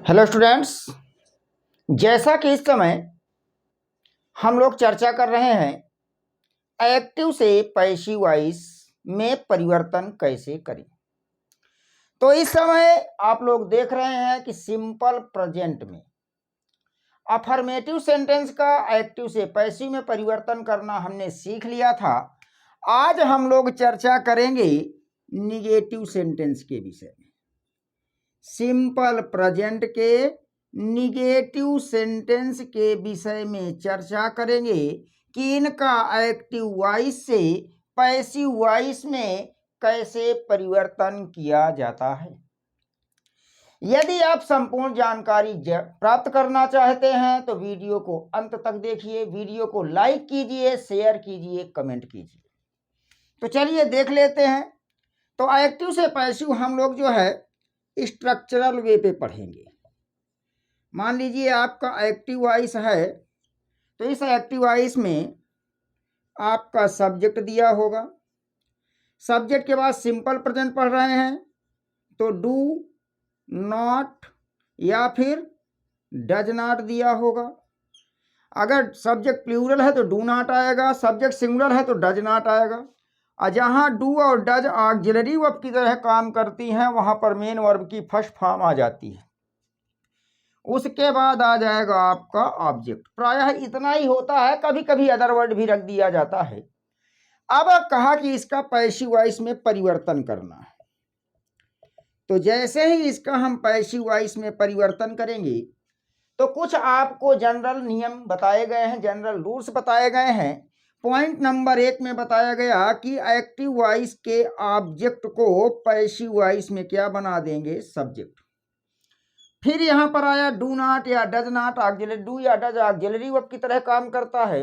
Hello students, जैसा कि इस समय हम लोग चर्चा कर रहे हैं एक्टिव से पैसिव वॉइस में परिवर्तन कैसे करें। तो इस समय आप लोग देख रहे हैं कि सिंपल प्रेजेंट में अफर्मेटिव सेंटेंस का एक्टिव से पैसिव में परिवर्तन करना हमने सीख लिया था। आज हम लोग चर्चा करेंगे निगेटिव सेंटेंस के विषय में। सिंपल प्रेजेंट के निगेटिव सेंटेंस के विषय में चर्चा करेंगे कि इनका एक्टिव वॉइस से पैसिव वॉइस में कैसे परिवर्तन किया जाता है। यदि आप संपूर्ण जानकारी प्राप्त करना चाहते हैं तो वीडियो को अंत तक देखिए, वीडियो को लाइक कीजिए, शेयर कीजिए, कमेंट कीजिए। तो चलिए देख लेते हैं। तो एक्टिव से पैसिव हम लोग जो है स्ट्रक्चरल वे पे पढ़ेंगे। मान लीजिए आपका एक्टिव वॉइस है, तो इस एक्टिव वॉइस में आपका सब्जेक्ट दिया होगा। सब्जेक्ट के बाद सिंपल प्रेजेंट पढ़ रहे हैं तो डू, नॉट या फिर डज नॉट दिया होगा। अगर सब्जेक्ट प्लूरल है तो डू नॉट आएगा, सब्जेक्ट सिंगुलर है तो डज नॉट आएगा। और जहाँ डू और डज ऑक्सिलरी वर्ब की तरह काम करती हैं वहाँ पर मेन वर्ब की फर्स्ट फॉर्म आ जाती है। उसके बाद आ जाएगा आपका ऑब्जेक्ट। प्रायः इतना ही होता है, कभी कभी अदर वर्ड भी रख दिया जाता है। अब कहा कि इसका पैसिव वॉइस में परिवर्तन करना है। तो जैसे ही इसका हम पैसिव वॉइस में परिवर्तन करेंगे तो कुछ आपको जनरल नियम बताए गए हैं, जनरल रूल्स बताए गए हैं। पॉइंट नंबर 1 में बताया गया कि एक्टिव वॉइस के ऑब्जेक्ट को पैसिव वॉइस में क्या बना देंगे, सब्जेक्ट। फिर यहां पर आया डू नॉट या डज नॉट ऑक्सिलरी, डू या डज ऑक्सिलरी वर्ब की तरह काम करता है।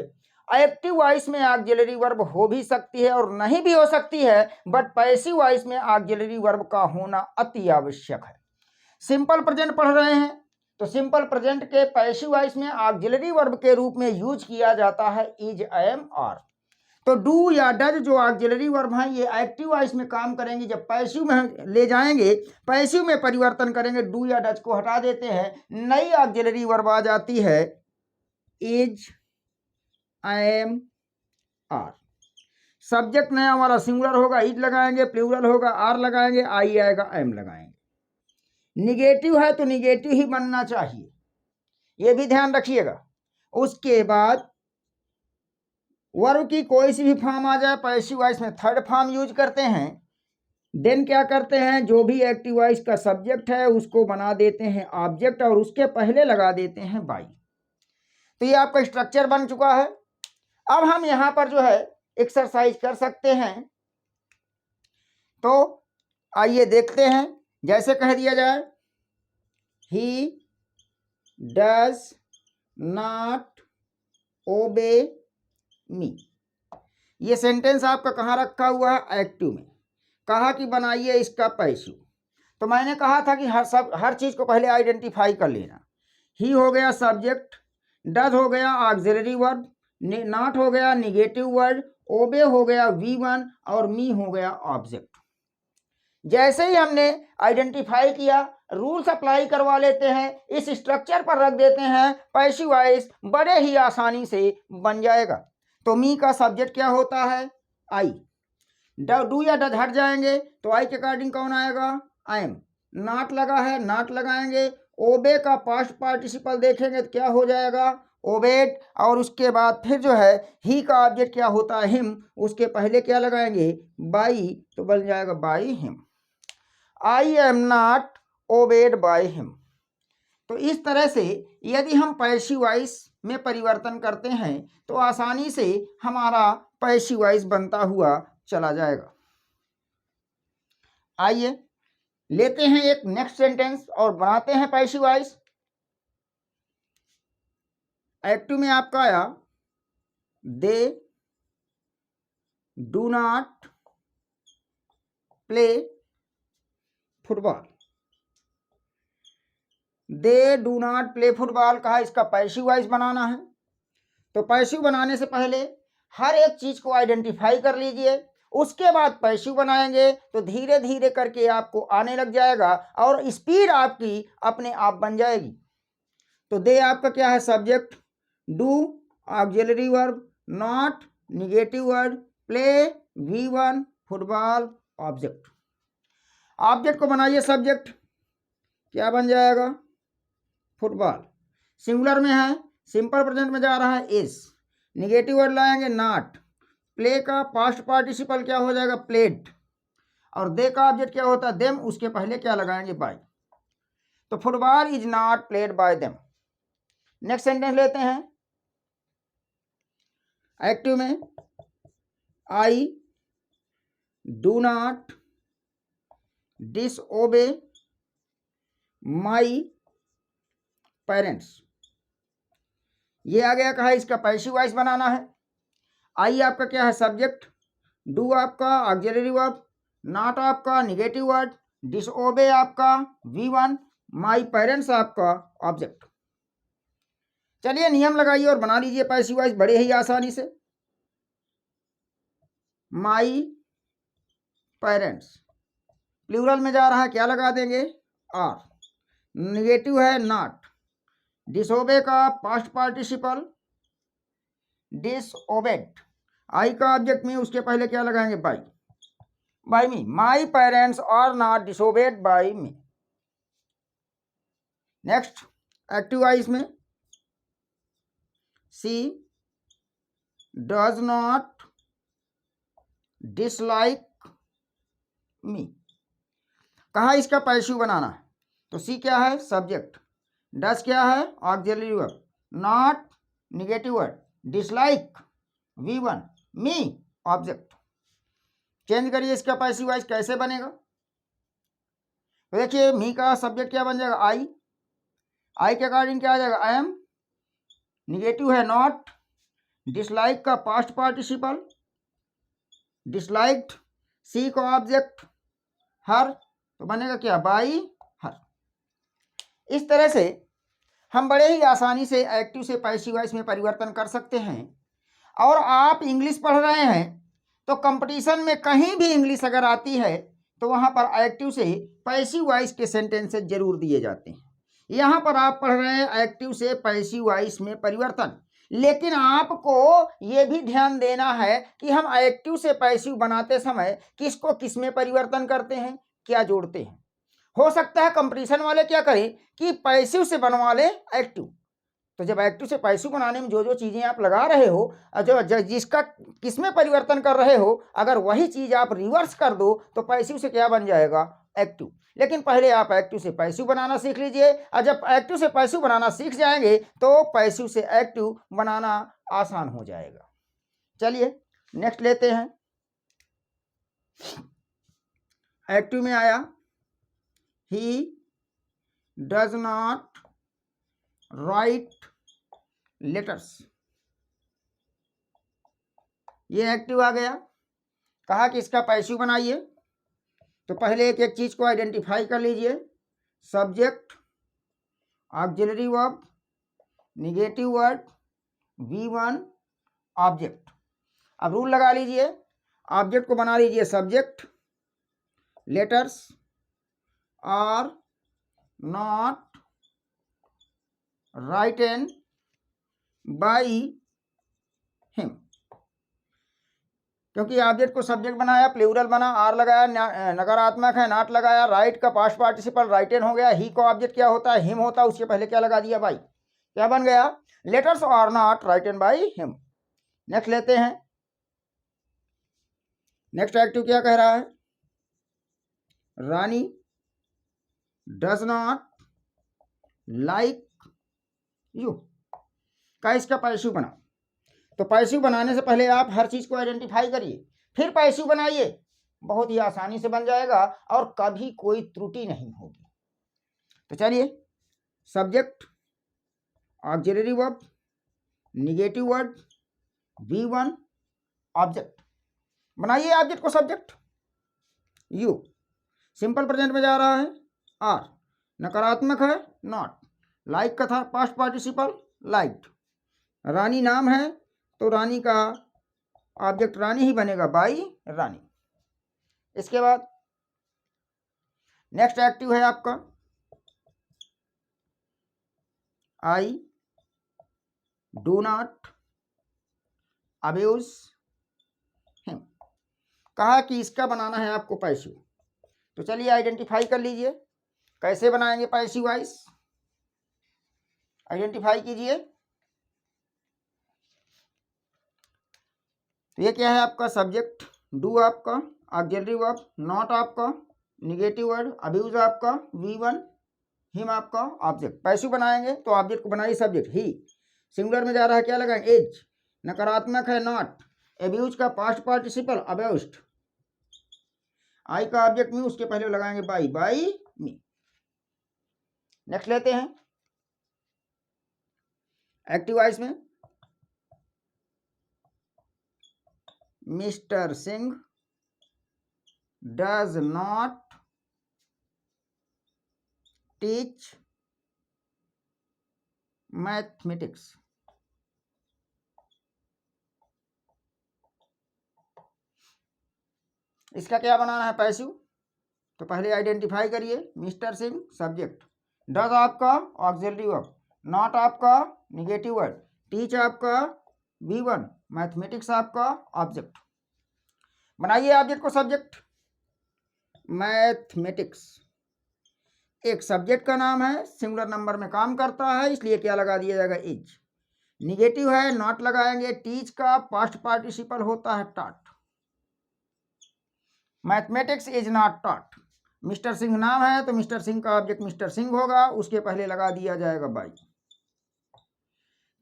एक्टिव वॉइस में ऑक्सिलरी वर्ब हो भी सकती है और नहीं भी हो सकती है, बट पैसिव वॉइस में ऑक्सिलरी वर्ब का होना अति आवश्यक है। सिंपल प्रेजेंट पढ़ रहे हैं तो सिंपल प्रेजेंट के पैसिव वॉइस में ऑक्सिलरी वर्ब के रूप में यूज किया जाता है इज, एम, आर। तो डू या डज जो ऑक्सिलरी वर्ब हैं ये एक्टिव वॉइस में काम करेंगे। जब पैसिव में ले जाएंगे, पैसिव में परिवर्तन करेंगे, डू या डज को हटा देते हैं, नई ऑक्सिलरी वर्ब आ जाती है इज, एम, आर। सब्जेक्ट नया हमारा सिंगुलर होगा, इज लगाएंगे, प्लूरल होगा, आर लगाएंगे, आई आएगा, एम लगाएंगे। निगेटिव है तो निगेटिव ही बनना चाहिए, ये भी ध्यान रखिएगा। उसके बाद वर्ब की कोई सी भी फॉर्म आ जाए, पैसिव वॉइस में थर्ड फॉर्म यूज करते हैं। देन क्या करते हैं, जो भी एक्टिव वॉइस का सब्जेक्ट है उसको बना देते हैं ऑब्जेक्ट और उसके पहले लगा देते हैं बाई। तो ये आपका स्ट्रक्चर बन चुका है। अब हम यहां पर जो है एक्सरसाइज कर सकते हैं। तो आइए देखते हैं। जैसे कह दिया जाए ही डज नॉट ओबे मी। ये सेंटेंस आपका कहाँ रखा हुआ है, एक्टिव में। कहा कि बनाइए इसका पैसिव। तो मैंने कहा था कि हर चीज को पहले आइडेंटिफाई कर लेना। ही हो गया सब्जेक्ट, डज हो गया ऑक्सिलरी वर्ब, नॉट हो गया निगेटिव वर्ड, ओबे हो गया V1 और मी हो गया ऑब्जेक्ट। जैसे ही हमने आइडेंटिफाई किया, रूल्स अप्लाई करवा लेते हैं, इस स्ट्रक्चर पर रख देते हैं, पैसिव वॉइस बड़े ही आसानी से बन जाएगा। तो मी का सब्जेक्ट क्या होता है, आई। डू या डज हट जाएंगे तो आई के अकॉर्डिंग कौन आएगा, आई एम। नॉट लगा है, नॉट लगाएंगे। ओबे का पास्ट पार्टिसिपल देखेंगे तो क्या हो जाएगा, ओबेड। और उसके बाद फिर जो है ही का ऑब्जेक्ट क्या होता है, हिम। उसके पहले क्या लगाएंगे, बाई, तो बन जाएगा by him. I am not obeyed by him. तो इस तरह से यदि हम पैसिव वॉइस में परिवर्तन करते हैं तो आसानी से हमारा पैसिव वॉइस बनता हुआ चला जाएगा। आइए लेते हैं एक नेक्स्ट सेंटेंस और बनाते हैं पैसिव वॉइस। एक्टिव में आपका आया they do not play football. They do not play football कहा, इसका पैसिव वॉइस बनाना है। तो पैसिव बनाने से पहले हर एक चीज को आइडेंटिफाई कर लीजिए। उसके बाद पैसिव बनाएंगे तो धीरे धीरे करके आपको आने लग जाएगा और स्पीड आपकी अपने आप बन जाएगी। तो दे आपका क्या है? Subject, do auxiliary verb, not negative word, play V1 football, object. Object को बनाइए सब्जेक्ट, क्या बन जाएगा? फुटबॉल। सिंगुलर में है, सिंपल प्रेजेंट में जा रहा है इज। निगेटिव वर्ड लाएंगे नॉट। प्ले का पास्ट पार्टिसिपल क्या हो जाएगा? प्लेड। और दे का ऑब्जेक्ट क्या होता है? देम। उसके पहले क्या लगाएंगे? बाय। तो football is not played by them. Next sentence लेते हैं एक्टिव में, I do not disobey my parents. ये आ गया, कहा इसका पैसिव वॉइस बनाना है। आई आपका क्या है? सब्जेक्ट, डू आपका ऑक्सिलरी वर्ब, नॉट आपका निगेटिव वर्ड, डिसओबे आपका V1, माई पेरेंट्स आपका ऑब्जेक्ट। चलिए नियम लगाइए और बना लीजिए पैसिव वॉइस बड़े ही आसानी से। माई पेरेंट्स, प्लूरल में जा रहा है, क्या लगा देंगे? आर। निगेटिव है नॉट। डिसओबे का पास्ट पार्टिसिपल डिसओबेड। आई का ऑब्जेक्ट में, उसके पहले क्या लगाएंगे? By. By me, my parents are not disobeyed by me. Next active voice में, she does not dislike me. कहा इसका पैसिव बनाना है, तो सी क्या है? सब्जेक्ट, डज क्या है? Auxiliary verb, not negative word, dislike V1, me object. Change करिए इसका पैसिव वॉइस कैसे बनेगा? तो देखिए मी का सब्जेक्ट क्या बन जाएगा? आई। आई के अकॉर्डिंग क्या आ जाएगा? I am. निगेटिव है नॉट। डिसलाइक का पास्ट पार्टिसिपल डिसलाइक्ड। सी का ऑब्जेक्ट हर, तो बनेगा क्या? By her. इस तरह से हम बड़े ही आसानी से एक्टिव से पैसिव वॉइस में परिवर्तन कर सकते हैं। और आप इंग्लिश पढ़ रहे हैं तो कंपटीशन में कहीं भी इंग्लिश अगर आती है तो वहां पर एक्टिव से पैसिव वॉइस के सेंटेंसेस जरूर दिए जाते हैं। यहाँ पर आप पढ़ रहे हैं एक्टिव से पैसिव वॉइस में परिवर्तन, लेकिन आपको ये भी ध्यान देना है कि हम एक्टिव से पैसिव बनाते समय किसको किस में परिवर्तन करते हैं, क्या जोड़ते हैं। हो सकता है कंपटीशन वाले क्या करें कि पैसिव से बनवा ले एक्टिव। तो जब एक्टिव से पैसिव बनाने में जो जो चीज़ें आप लगा रहे हो, जो जिसका किसमें परिवर्तन कर रहे हो, अगर वही चीज़ आप रिवर्स कर दो तो पैसिव से क्या बन जाएगा? एक्टिव। लेकिन पहले आप एक्टिव से पैसिव बनाना सीख लीजिए, और जब एक्टिव से पैसिव बनाना सीख जाएंगे तो पैसिव से एक्टिव बनाना आसान हो जाएगा। चलिए नेक्स्ट लेते हैं। एक्टिव में आया, he does not write letters. ये एक्टिव आ गया। कहा कि इसका पैसिव बनाइए, तो पहले एक एक चीज को आइडेंटिफाई कर लीजिए। Subject, auxiliary verb, negative word, V1 object. अब रूल लगा लीजिए, ऑब्जेक्ट को बना लीजिए subject, letters are not written by him. क्योंकि ऑब्जेक्ट को सब्जेक्ट बनाया, प्लूरल बना, आर लगाया, नकारात्मक है, नॉट लगाया, राइट का पास्ट पार्टिसिपल राइटन हो गया, ही का ऑब्जेक्ट क्या होता है? हिम होता है, उसके पहले क्या लगा दिया? बाई। क्या बन गया? Letters are not written by him. Next लेते हैं। नेक्स्ट एक्टिव क्या कह रहा है? Rani does not like you. का इसका पैसिव बना, तो पैसिव बनाने से पहले आप हर चीज को आइडेंटिफाई करिए, फिर पैसिव बनाइए, बहुत ही आसानी से बन जाएगा और कभी कोई त्रुटि नहीं होगी। तो चलिए, subject, auxiliary verb, negative word, V1 object. बनाइए ऑब्जेक्ट को सब्जेक्ट, यू। सिंपल प्रेजेंट में जा रहा है, आर। नकारात्मक है, नॉट। लाइक का था पास्ट पार्टिसिपल, लाइक्ड। रानी नाम है तो रानी का ऑब्जेक्ट रानी ही बनेगा, बाई रानी। इसके बाद नेक्स्ट एक्टिव है आपका I do not abuse him. कहा कि इसका बनाना है आपको पैसिव। तो चलिए आइडेंटिफाई कर लीजिए, कैसे बनाएंगे पैसिव वॉइस, आइडेंटिफाई कीजिए। तो ये क्या है आपका सब्जेक्ट, डू आपका, ऑक्सिलरी वर्ब, नॉट आपका, निगेटिव वर्ड, अब्यूज आपका, V1, हिम आपका ऑब्जेक्ट। पैसिव बनाएंगे तो ऑब्जेक्ट को बनाइए सब्जेक्ट ही, सिंगुलर में जा रहा है क्या लगाएंगे एज, नकारात्मक है नॉट, एब्यूज का पास्ट पार्टिसिपल अब्यूज्ड, आई का ऑब्जेक्ट मी, उसके पहले लगाएंगे बाई, बाई मी। नेक्स्ट लेते हैं एक्टिव वॉइस में, mister Singh does not teach mathematics. इसका क्या बनाना है पैसिव। तो पहले आइडेंटिफाई करिए, मिस्टर सिंह सब्जेक्ट, डज आपका ऑक्सिलरी वर्ब, नॉट आपका निगेटिव वर्ड, टीच आपका V1, मैथमेटिक्स आपका ऑब्जेक्ट। बनाइए ऑब्जेक्ट को सब्जेक्ट, मैथमेटिक्स एक सब्जेक्ट का नाम है, सिंगुलर नंबर में काम करता है, इसलिए क्या लगा दिया जाएगा इज। निगेटिव है नॉट लगाएंगे, टीच का पास्ट पार्टिसिपल होता है taught, mathematics is not taught. Mister Singh नाम है तो मिस्टर सिंह का ऑब्जेक्ट मिस्टर सिंह होगा, उसके पहले लगा दिया जाएगा बाई।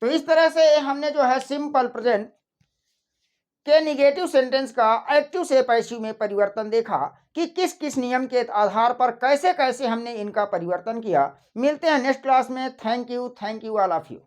तो इस तरह से हमने जो है सिंपल प्रेजेंट के निगेटिव सेंटेंस का एक्टिव से पैसिव में परिवर्तन देखा कि किस किस नियम के आधार पर कैसे कैसे हमने इनका परिवर्तन किया। मिलते हैं नेक्स्ट क्लास में। Thank you all of you.